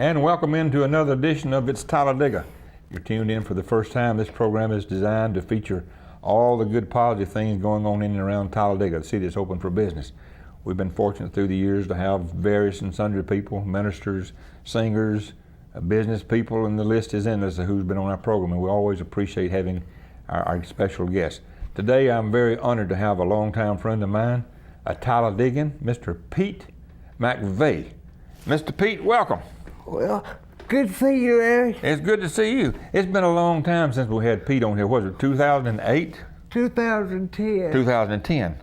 And welcome into another edition of It's Talladega. You're tuned in for the first time. This program is designed to feature all the good positive things going on in and around Talladega, the city that's open for business. We've been fortunate through the years to have various and sundry people, ministers, singers, business people, and the list is endless of who's been on our program, and we always appreciate having our special guests. Today I'm very honored to have a longtime friend of mine, a Talladegan, Mr. Pete McVey. Mr. Pete, welcome. Well, good to see you, Larry. It's good to see you. It's been a long time since we had Pete on here. Was it 2008? 2010. 2010.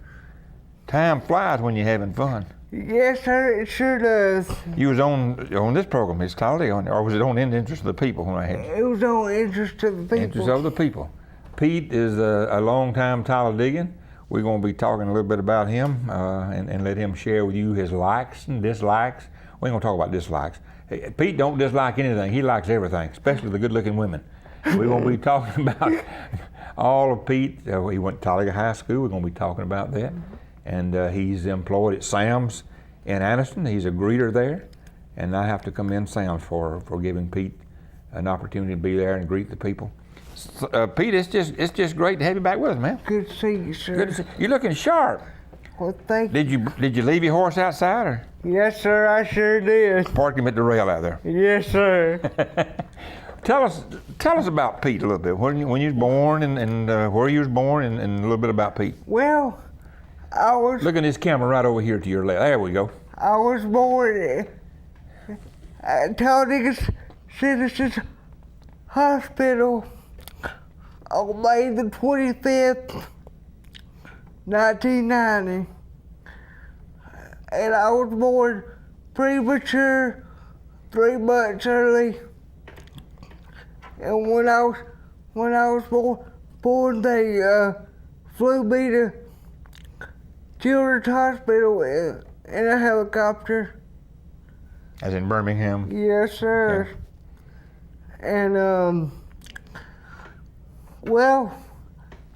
Time flies when you're having fun. Yes, sir, it sure does. You was on this program, It's Talladega, or was it on In the Interest of the People when I had you? It was on Interest of the People. Interest of the People. Pete is a long-time Talladegan. We're going to be talking a little bit about him and let him share with you his likes and dislikes. We ain't going to talk about dislikes. Hey, Pete don't dislike anything. He likes everything, especially the good-looking women. We're going to be talking about all of Pete. He went to Talladega High School. We're going to be talking about that. And he's employed at Sam's in Anniston. He's a greeter there. And I have to commend Sam's for giving Pete an opportunity to be there and greet the people. Pete, it's just great to have you back with us, man. Good to see you, sir. Good to see you. You're looking sharp. Well, thank you. Did you leave your horse outside, or? Yes, sir, I sure did. Parked him at the rail out there. Yes, sir. Tell us about Pete a little bit. When you was born and where you was born and a little bit about Pete. Well, I was... Look at this camera right over here to your left. There we go. I was born at Talladega Citizens Hospital on May the 25th, 1990. And I was born premature, 3 months early. And when I was born, they flew me to Children's Hospital in a helicopter. As in Birmingham? Yes, sir. Yeah. And well,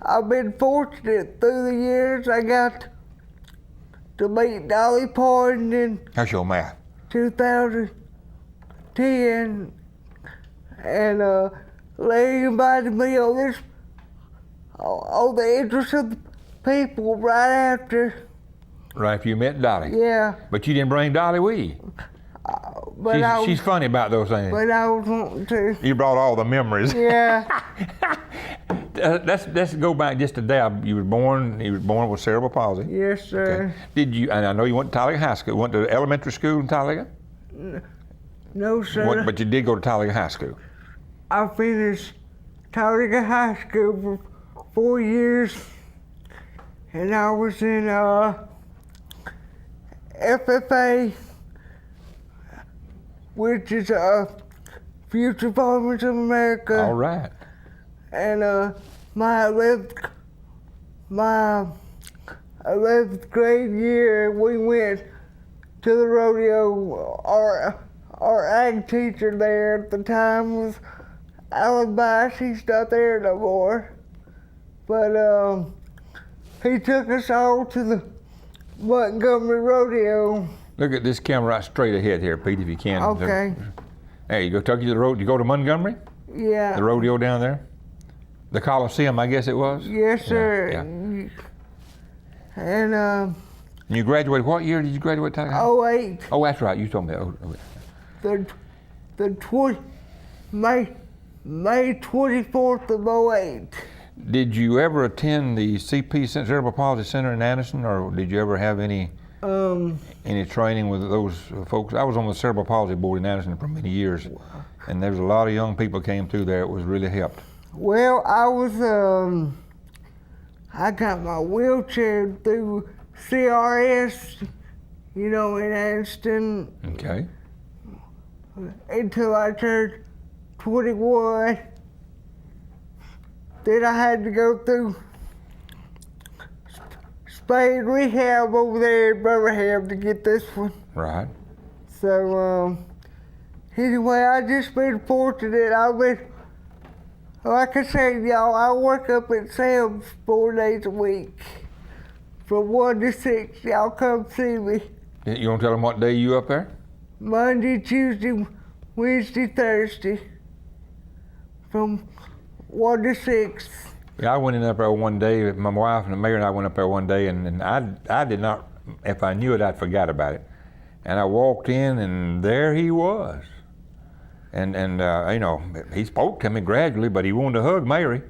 I've been fortunate through the years. I got to meet Dolly Parton in How's your math? 2010, and Larry invited me on the Interest of the People right after. Right after you met Dolly? Yeah. But you didn't bring Dolly with you. She's funny about those things. But I was wanting to. You brought all the memories. Yeah. Let's go back just a day. You was born with cerebral palsy. Yes, sir. Okay. Did you? And I know you went to Talladega High School. Went to elementary school in Talladega? No, sir. But you did go to Talladega High School. I finished Talladega High School for 4 years, and I was in FFA, which is Future Farmers of America. All right. And my 11th grade year, we went to the rodeo. Our ag teacher there at the time was Alan Bice. He's not there no more. But he took us all to the Montgomery Rodeo. Look at this camera right straight ahead here, Pete, if you can. Okay. There you go. Took you to the road. You go to Montgomery? Yeah. The rodeo down there? The Coliseum, I guess it was? Yes, sir. Yeah. And you graduated, what year did you graduate? 08. Oh, that's right. You told me. The May 24th of 08. Did you ever attend the CP Cerebral Palsy Center in Anniston, or did you ever have any training with those folks? I was on the Cerebral Palsy Board in Anniston for many years, and there was a lot of young people came through there. It was really helped. Well, I got my wheelchair through CRS, in Anniston. Okay. Until I turned 21. Then I had to go through Spain rehab over there in Birmingham to get this one. Right. So, anyway, I just been fortunate. Like I said, y'all, I work up at Sam's 4 days a week. From 1 to 6, y'all come see me. You want to tell them what day you up there? Monday, Tuesday, Wednesday, Thursday, from 1 to 6. Yeah, I went in up there one day. My wife and the mayor and I went up there one day, and I did not. If I knew it, I'd forgot about it. And I walked in, and there he was. And you know, he spoke to me gradually, but he wanted to hug Mary.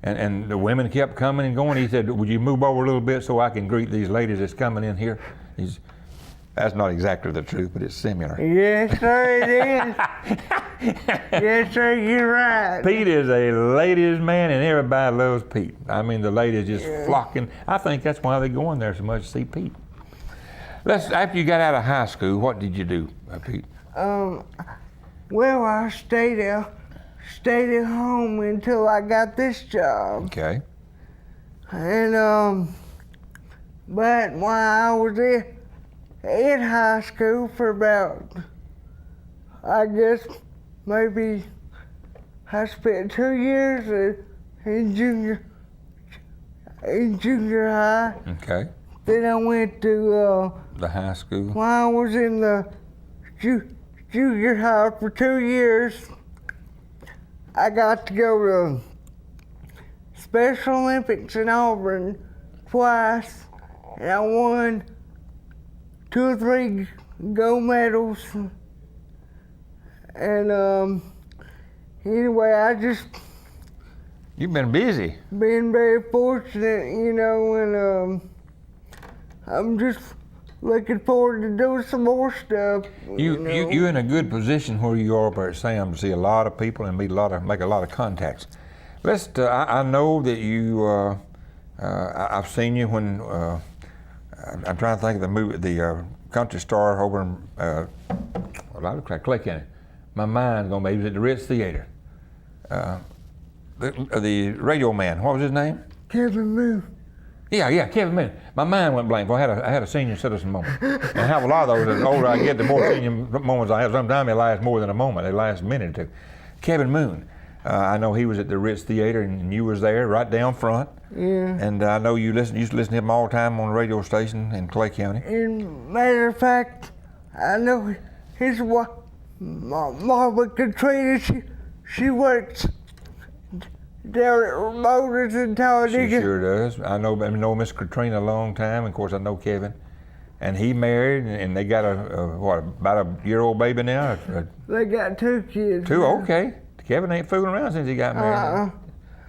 And the women kept coming and going. He said, "Would you move over a little bit so I can greet these ladies that's coming in here?" That's not exactly the truth, but it's similar. Yes, sir, it is. Yes, sir, you're right. Pete is a ladies' man, and everybody loves Pete. I mean, the ladies just flocking. I think that's why they go in there so much to see Pete. After you got out of high school, what did you do, Pete? Well, I stayed at home until I got this job. Okay. And but while I was in high school for about, I guess maybe I spent 2 years in junior high. Okay. Then I went to The high school. while I was in the junior high for 2 years, I got to go to Special Olympics in Auburn twice, and I won 2 or 3 gold medals. And anyway, I just You've been busy. been very fortunate, you know, and I'm just looking forward to doing some more stuff. You're in a good position where you are up there at Sam to see a lot of people and make a lot of contacts. I know that you. I've seen you when I'm trying to think of the movie, the country star over in well, I look like Clay County. My mind's gonna be. He was at the Ritz Theater. The radio man. What was his name? Kevin Moon. Yeah, Kevin Moon. My mind went blank. Well, I had a senior citizen moment. And I have a lot of those. The older I get, the more senior moments I have. Sometimes they last more than a moment. They last a minute or two. Kevin Moon. I know he was at the Ritz Theater, and you was there right down front. Yeah. And I know you used to listen to him all the time on the radio station in Clay County. And matter of fact, I know his wife, Mama Katrina, she works down at Motors in Talladega. She sure does. I know Miss Katrina a long time. Of course, I know Kevin. And he married, and they got about a year-old baby now? They got 2 kids. 2, now. okay. Kevin ain't fooling around since he got married.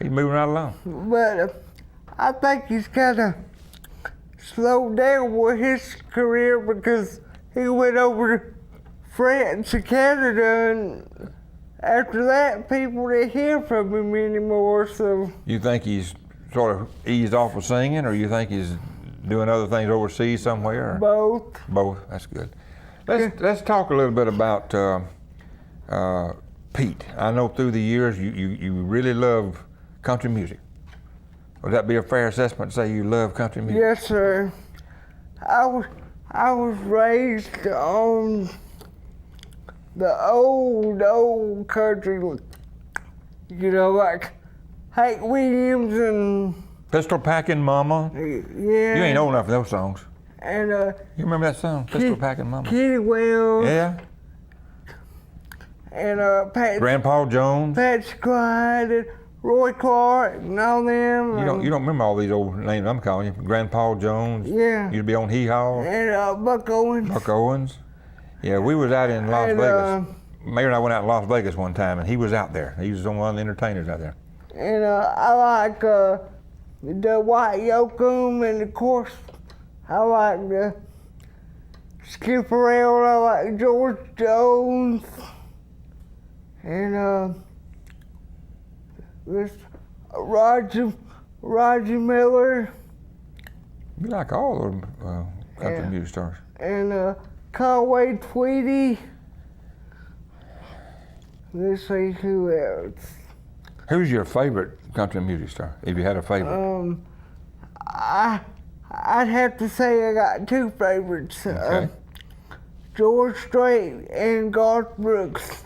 He's moving right along. But I think he's kind of slowed down with his career because he went over to France and Canada, and after that, people didn't hear from him anymore. So You think he's sort of eased off of singing, or you think he's doing other things overseas somewhere? Or? both. Both. That's good. Let's talk a little bit about Pete. I know through the years you really love country music. Would that be a fair assessment to say you love country music? Yes, sir. I was raised on the old country, you know, like Hank Williams and Pistol Packin' Mama. yeah. You ain't old enough for those songs. And You remember that song, Pistol Packin' Mama? Kenny Wells. Yeah. And Grandpa Jones. Patsy Clyde and Roy Clark and all them. You don't remember all these old names I'm calling you. Grandpa Jones. Yeah. You'd be on Hee Haw. And Buck Owens. Buck Owens. Yeah, we was out in Las Vegas. Mayor and I went out in Las Vegas one time, and he was out there. He was one of the entertainers out there. And I like the White Yoakum, and of course I like the Skip Farrell. I like George Jones, and this Roger Miller. You like all of them country music stars. And Conway Tweedy. Let's see who else. Who's your favorite country music star, if you had a favorite? I'd have to say I got 2 favorites. Okay. George Strait and Garth Brooks.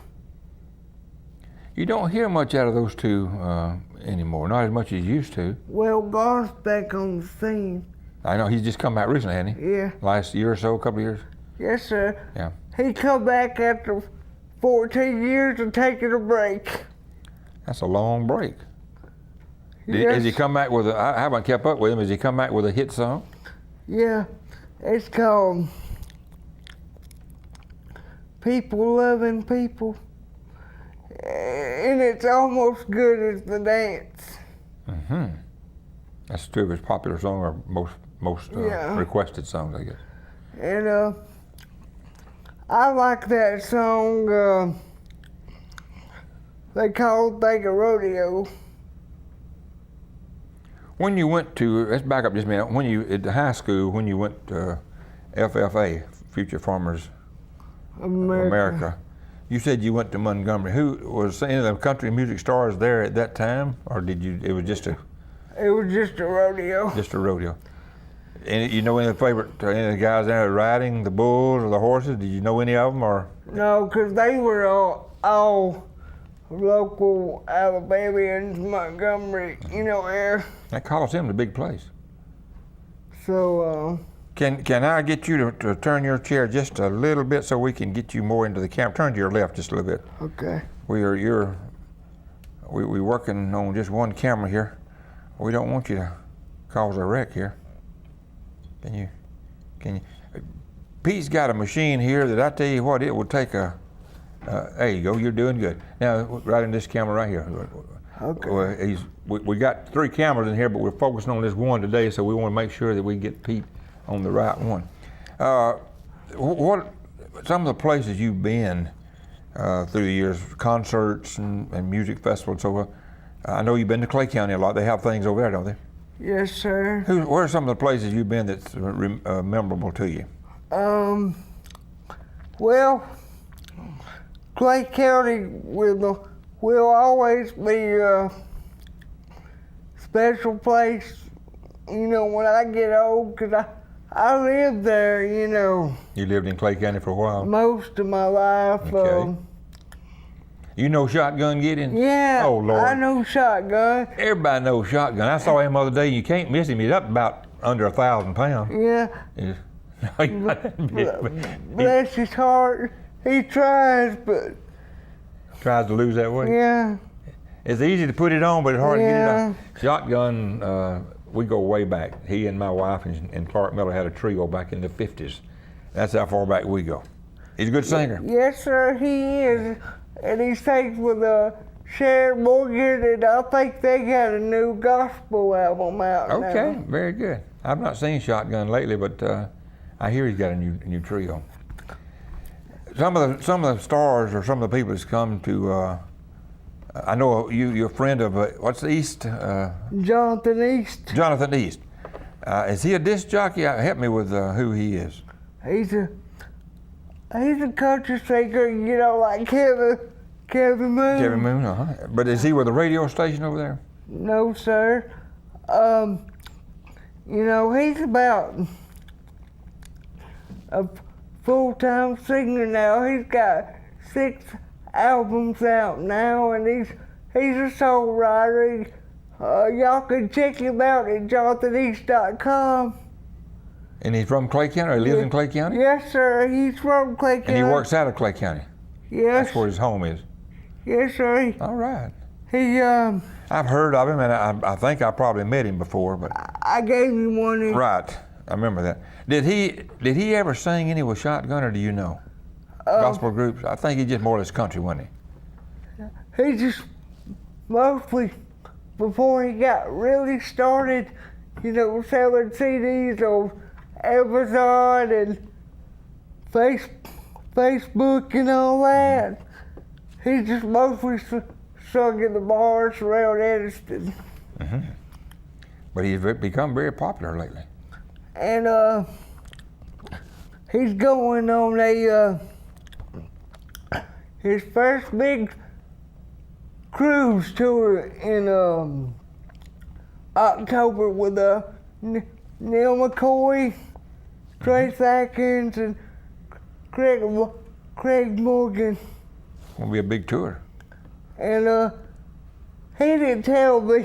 You don't hear much out of those 2 anymore, not as much as you used to. Well, Garth's back on the scene. I know, he's just come back recently, hasn't he? Yeah. Last year or so, a couple of years? Yes, sir. Yeah. He come back after 14 years of taking a break. That's a long break. Yes. Has he come back with I haven't kept up with him. Has he come back with a hit song? Yeah, it's called People Loving People. And it's almost good as the dance. Mm-hmm. That's two of his popular songs, or most requested songs, I guess. And I like that song. They call Talladega Rodeo. When you went to, let's back up just a minute. When you at the high school, when you went to FFA, Future Farmers America, you said you went to Montgomery. Who was any of the country music stars there at that time, or did you? It was just a. It was just a rodeo. Just a rodeo. And you know any of the favorite, any of the guys there riding the bulls or the horses? Did you know any of them, or? No, because they were all local Alabamians, Montgomery, area. That Coliseum's a big place. So. Can I get you to turn your chair just a little bit so we can get you more into the camera? Turn to your left just a little bit. Okay. We're working on just one camera here. We don't want you to cause a wreck here. Can you? Pete's got a machine here that I tell you what, it will take a. There you go. You're doing good. Now, right in this camera right here. Okay. We got 3 cameras in here, but we're focusing on this one today, so we want to make sure that we get Pete on the right one. What some of the places you've been through the years, concerts and music festivals and so forth. I know you've been to Clay County a lot. They have things over there, don't they? Yes, sir. Where are some of the places you've been that's memorable to you? Well, Clay County will always be a special place, when I get old, because I lived there, You lived in Clay County for a while? most of my life. Okay. You know Shotgun Gideon? Yeah, Oh, Lord. I know Shotgun. Everybody knows Shotgun. I saw him the other day. You can't miss him. He's up about under 1,000 pounds. Yeah. Bless his heart. He tries, but... Tries to lose that weight? Yeah. It's easy to put it on, but it's hard to get it off. Shotgun, we go way back. He and my wife and Clark Miller had a trio back in the 50s. That's how far back we go. He's a good singer. Yes, sir, he is. And he sings with Sharon Morgan, and I think they got a new gospel album out now. Okay, very good. I've not seen Shotgun lately, but I hear he's got a new trio. Some of the stars or some of the people that's come to. I know you're a friend of what's the East? Jonathan East. Jonathan East. Is he a disc jockey? Help me with who he is. He's a country singer, like Kevin Moon. Kevin Moon, But is he with a radio station over there? No, sir. He's about a full-time singer now. He's got 6 albums out now, and he's a songwriter. Y'all can check him out at jonathaneast.com. And he's from Clay County, or he lives in Clay County? Yes, sir. He's from Clay County. And he works out of Clay County? Yes. That's where his home is? Yes, sir. All right. I've heard of him, and I think I probably met him before, but... I gave him one. Right. I remember that. Did he ever sing any with Shotgun, or do you know? Gospel groups? I think he's just more or less country, wasn't he? He just mostly, before he got really started, selling CDs on Amazon and Facebook and all that. He just mostly sung in the bars around Edison. Mm-hmm. But he's become very popular lately. And he's going on his first big cruise tour in October with Neil McCoy, Trace Atkins, and Craig Morgan. Gonna be a big tour. And he didn't tell me,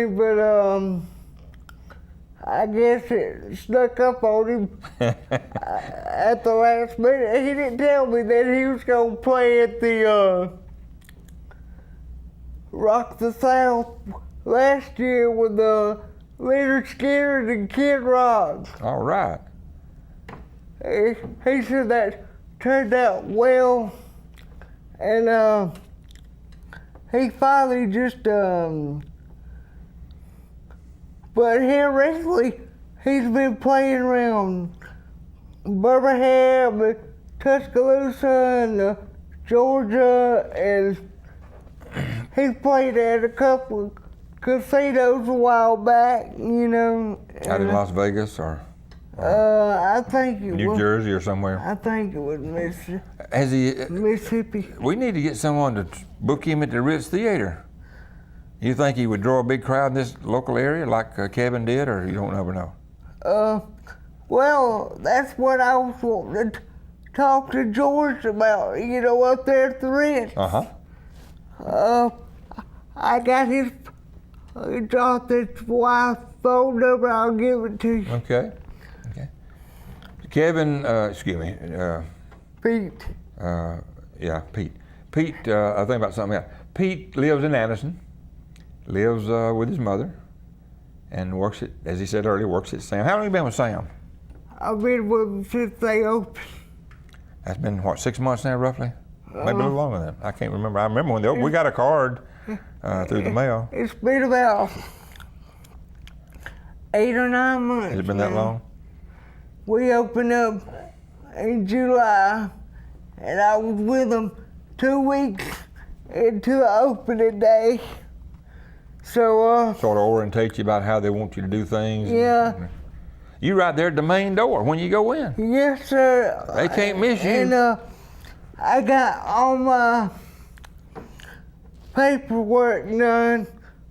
but I guess it snuck up on him at the last minute. He didn't tell me that he was going to play at the Rock the South last year with Leonard Skinner and Kid Rock. All right. He said that turned out well, and he finally just, but here recently, he's been playing around Birmingham, and Tuscaloosa, and Georgia, and he played at a couple of casinos a while back, you know. Out in Las Vegas or I think it New was Jersey or somewhere? I think it was Has he? Mississippi. We need to get someone to book him at the Ritz Theater. You think he would draw a big crowd in this local area like Kevin did, or you don't ever know? Well, that's what I was wanting to talk to George about, you know, up there at the Ritz. I got his wife's phone number. I'll give it to you. Okay. Kevin, excuse me. Pete. Yeah, Pete. Pete, I think about something else. Pete lives in Anderson, lives with his mother, and works at, as he said earlier, works at Sam. How long have you been with Sam? I've been with them since they opened. That's been, what, 6 months now, roughly? Maybe a little longer than that. I can't remember. I remember when they opened, we got a card through the mail. It's been about 8 or 9 months. Has it been that long? We opened up in July, and I was with them 2 weeks into the opening day. So, sort of orientate you about how they want you to do things. Yeah. You right there at the main door when you go in. Yes, sir. They can't miss you. And I got all my paperwork done,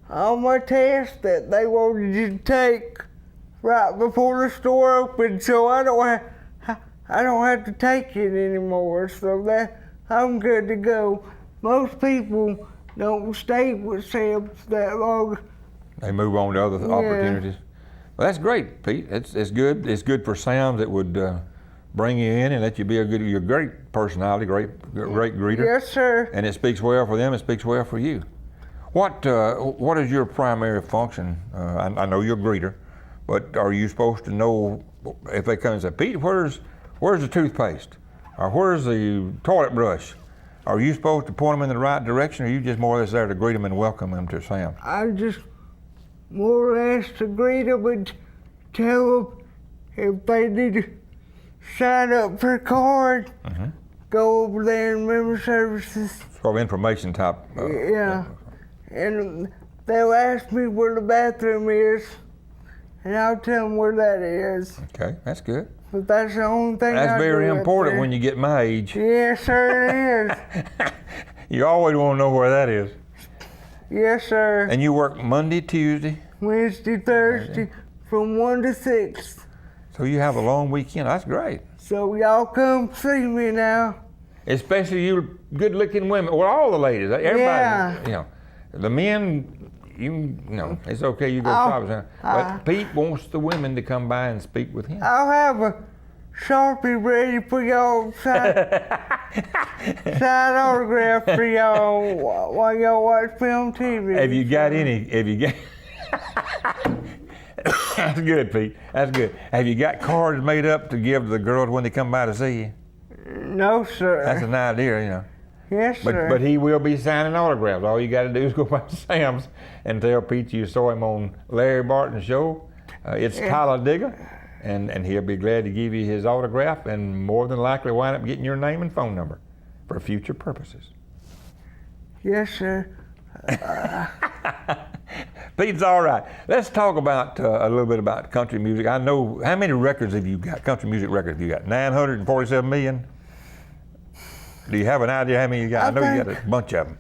all my tests that they wanted you to take right before the store opened, so I don't have to take it anymore. So that I'm good to go. Most people don't stay with Sam's that long. They move on to other opportunities. Well, that's great, Pete. It's good. It's good for Sam's. It would bring you in and let you be you're a great personality, great greeter. Yes, sir. And it speaks well for them. It speaks well for you. What is your primary function? I know you're a greeter, but are you supposed to know if they come and say, Pete, where's the toothpaste, or where's the toilet brush? Are you supposed to point them in the right direction, or are you just more or less there to greet them and welcome them to Sam's? I'm just more or less to greet them and tell them if they need to sign up for a card, go over there in member services. Sort of information type. Yeah. And they'll ask me where the bathroom is, and I'll tell them where that is. Okay, that's good. But that's the only thing That's I very do important up when you get my age. Yes, sir, it is. You always want to know where that is. Yes, sir. And you work Monday, Tuesday? Wednesday, Thursday, from 1 to 6. So you have a long weekend. That's great. So y'all come see me now. Especially you good-looking women. Well, all the ladies. Everybody. Yeah. You know, the men, you know, it's okay. You go shopping. But Pete wants the women to come by and speak with him. I'll have a Sharpie ready for y'all sign autograph for y'all while y'all watch me on TV. Have you got any? Have you got? That's good, Pete. That's good. Have you got cards made up to give to the girls when they come by to see you? No, sir. That's an idea, you know. Yes, sir. But he will be signing autographs. All you got to do is go by Sam's and tell Pete you saw him on Larry Barton's show. It's Talladega, and he'll be glad to give you his autograph and more than likely wind up getting your name and phone number for future purposes. Yes, sir. Pete's all right. Let's talk about a little bit about country music. I know, how many records have you got, country music records have you got? 947 million? Do you have an idea how many you got? I know you got a bunch of them.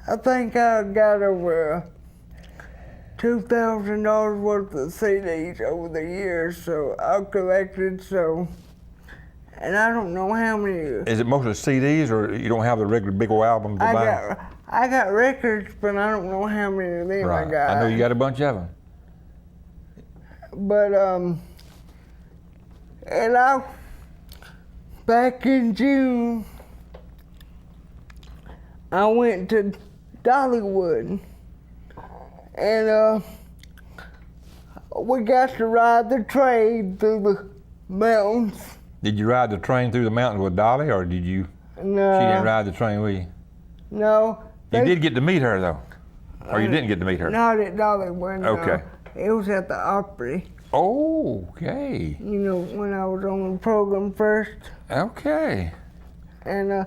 I think I got over $2,000 worth of CDs over the years, so I've collected, and I don't know how many. Is it mostly CDs, or you don't have the regular big old albums to buy? I got records, but I don't know how many of them I got. I know you got a bunch of them. But and back in June, I went to Dollywood, and we got to ride the train through the mountains. Did you ride the train through the mountains with Dolly, or did you? No. She didn't ride the train with you? No. You did get to meet her, though? Or you didn't get to meet her? Not at Dollywood, no. Okay. It was at the Opry. Oh, okay. You know, when I was on the program first. Okay. And,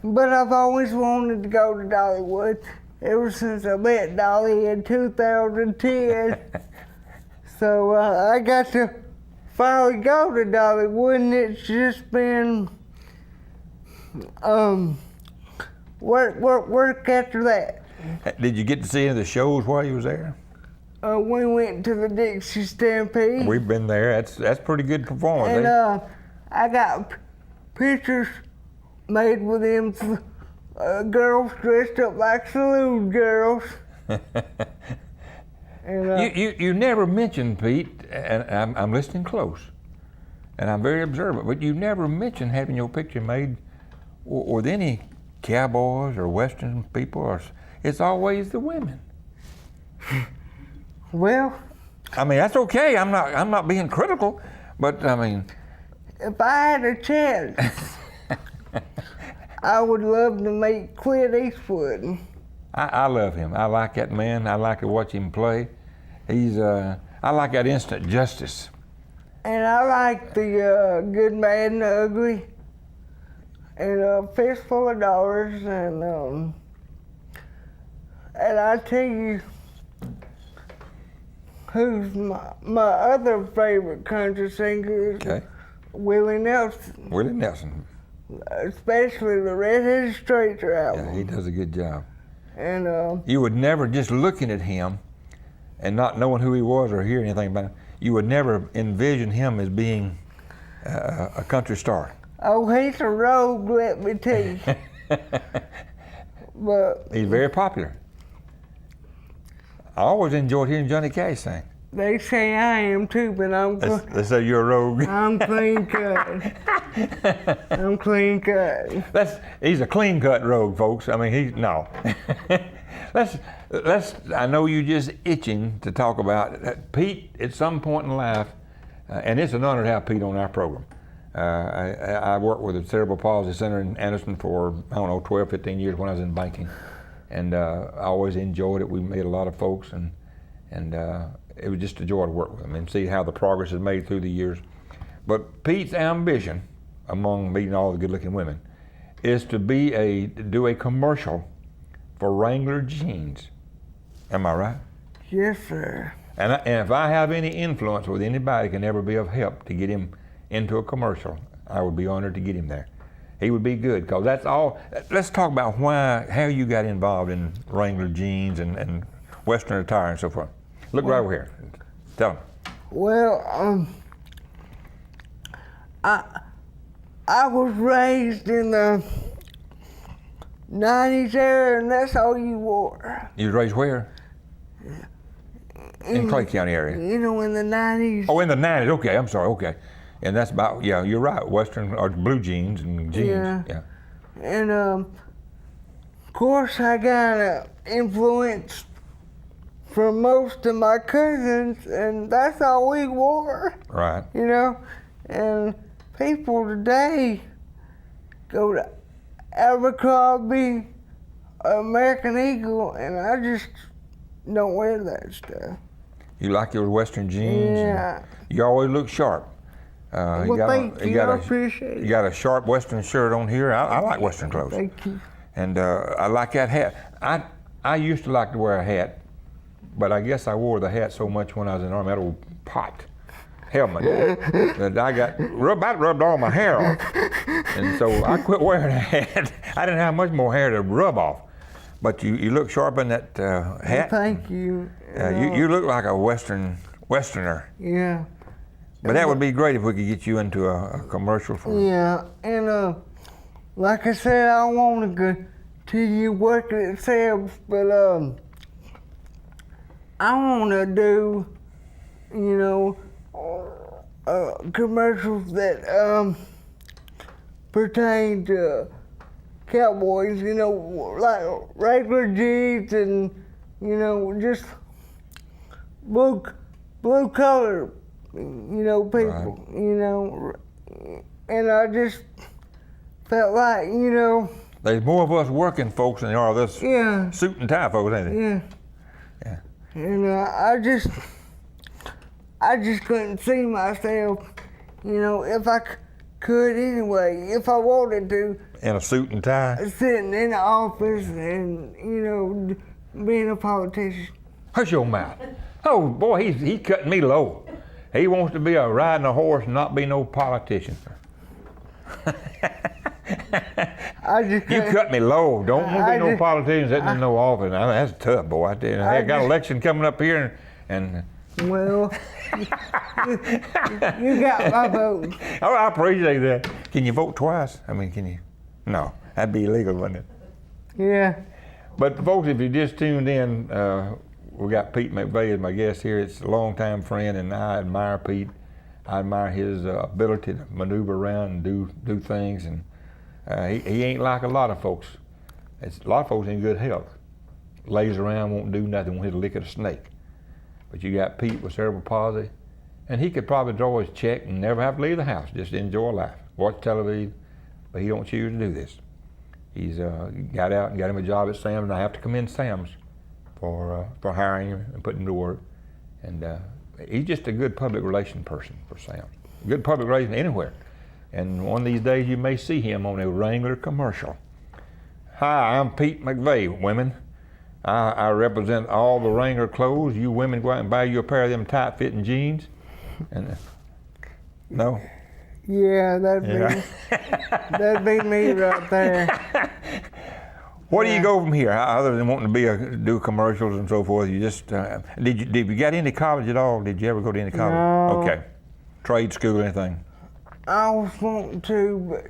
but I've always wanted to go to Dollywood ever since I met Dolly in 2010. So I got to finally go to Dollywood, and it's just been work after that. Did you get to see any of the shows while you was there? We went to the Dixie Stampede. We've been there. That's pretty good performance. And I got pictures made with them girls dressed up like saloon girls. And, you never mentioned, Pete, and I'm listening close, and I'm very observant, but you never mentioned having your picture made with any cowboys or Western people, or it's always the women. Well, I mean, that's okay. I'm not being critical, but I mean, if I had a chance, I would love to meet Clint Eastwood. I love him. I like that man. I like to watch him play. I like that instant justice. And I like the Good, Bad, and Ugly, and Fistful of Dollars, and I tell you, who's my other favorite country singer is Okay. Willie Nelson. Willie Nelson. Especially the Red-Headed Stranger album. Yeah, he does a good job. And you would never, just looking at him and not knowing who he was or hearing anything about him, you would never envision him as being a country star. oh, he's a rogue, let me tell you. But He's very popular. I always enjoyed hearing Johnny Cash sing. they say I am too, but They say you're a rogue. I'm clean cut. I'm clean cut. He's a clean cut rogue, folks. I mean, no. I know you're just itching to talk about Pete at some point in life, and it's an honor to have Pete on our program. I worked with the Cerebral Palsy Center in Anderson for, 12, 15 years when I was in banking. And I always enjoyed it. We met a lot of folks, and it was just a joy to work with them and see how the progress is made through the years. But Pete's ambition, among meeting all the good-looking women, is to do a commercial for Wrangler jeans. Am I right? Yes, sir. And if I have any influence with anybody can ever be of help to get him into a commercial, I would be honored to get him there. He would be good, because that's all. Let's talk about how you got involved in Wrangler jeans and Western attire and so forth. Look right over here. Tell them. Well, I was raised in the 90s era, and that's all you wore. You was raised where? In Clay County area. You know, in the 90s. Oh, in the 90s. Okay, I'm sorry. Okay. And that's about, yeah, you're right, Western or blue jeans and jeans. Yeah. And of course, I got influence from most of my cousins, and that's all we wore. Right. You know, and people today go to Abercrombie, American Eagle, and I just don't wear that stuff. You like your Western jeans? Yeah. You always look sharp. Thank you. I appreciate it. You got a sharp Western shirt on here. I like Western clothes. Thank you. And I like that hat. I used to like to wear a hat, but I guess I wore the hat so much when I was in the Army, that old pot helmet, that I got rubbed all my hair off. And so I quit wearing a hat. I didn't have much more hair to rub off. But you look sharp in that hat. Well, thank you. You look like a Westerner. Yeah. But that would be great if we could get you into a commercial for. Yeah, and like I said, I want to continue working at Sam's, but I want to do you know, commercials that pertain to cowboys, you know, like regular Jeeps and, you know, just blue collar, you know, people, right. you know, and I just felt like, you know. There's more of us working folks than there are this suit and tie folks, ain't there? Yeah. And I just couldn't see myself, you know, if I could anyway, if I wanted to. In a suit and tie? Sitting in the office and, you know, being a politician. Hush your mouth. Oh boy, he's cutting me low. He wants to be riding a horse and not be no politician. You cut me low. Don't want to be no politician sitting in no office. I mean, that's tough, boy. I got an election coming up here, and well, you got my vote. Oh, I appreciate that. Can you vote twice? I mean, can you? No, that'd be illegal, wouldn't it? Yeah. But folks, if you just tuned in, we got Pete McVey as my guest here. It's a longtime friend, and I admire Pete. I admire his ability to maneuver around and do things, and he ain't like a lot of folks. A lot of folks in good health. Lays around, won't do nothing, won't hit a lick at a snake. But you got Pete with cerebral palsy, and he could probably draw his check and never have to leave the house, just enjoy life, watch television, but he don't choose to do this. He's got out and got him a job at Sam's, and I have to commend Sam's for hiring him and putting him to work. And he's just a good public relation person for Sam's. Good public relation anywhere. And one of these days you may see him on a Wrangler commercial. Hi, I'm Pete McVey, women. I represent all the Wrangler clothes. You women go out and buy you a pair of them tight-fitting jeans. And no? Yeah, that'd be me right there. Where do you go from here, other than wanting to do commercials and so forth? You just did you get into college at all? Did you ever go to any college? No. Okay, trade school, anything? I was wanting to, but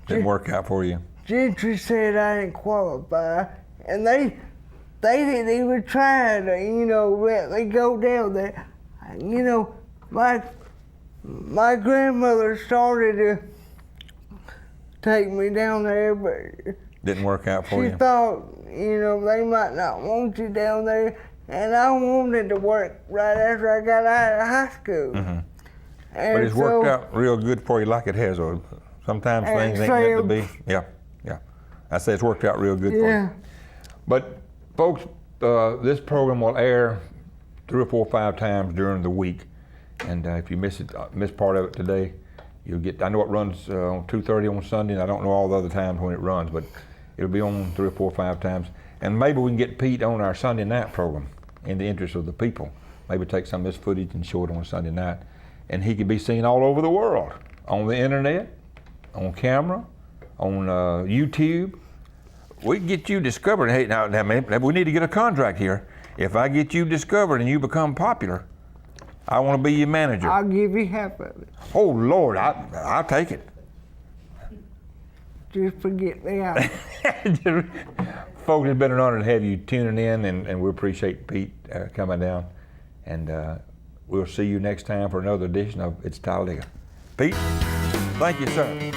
Didn't work out for you. Gentry said I didn't qualify, and they didn't even try to, you know, let me go down there. You know, my grandmother started to take me down there, but Didn't work out for you. she thought, you know, they might not want you down there, and I wanted to work right after I got out of high school. Mm-hmm. And But it's worked out real good for you, like it has. Or sometimes things ain't meant to be. Yeah. I say it's worked out real good for you. But folks, this program will air 3 or 4 or 5 times during the week, and if you miss part of it today, you'll get. I know it runs on 2:30 on Sunday, and I don't know all the other times when it runs, but it'll be on 3 or 4 or 5 times. And maybe we can get Pete on our Sunday night program in the interest of the people. Maybe take some of this footage and show it on Sunday night, and he could be seen all over the world, on the internet, on camera, on YouTube. We can get you discovered. Hey, now we need to get a contract here. If I get you discovered and you become popular, I want to be your manager. I'll give you half of it. Oh Lord, I'll take it. Just forget me out. Folks, it's been an honor to have you tuning in, and we appreciate Pete coming down. And we'll see you next time for another edition of It's Talladega. Pete, thank you, sir.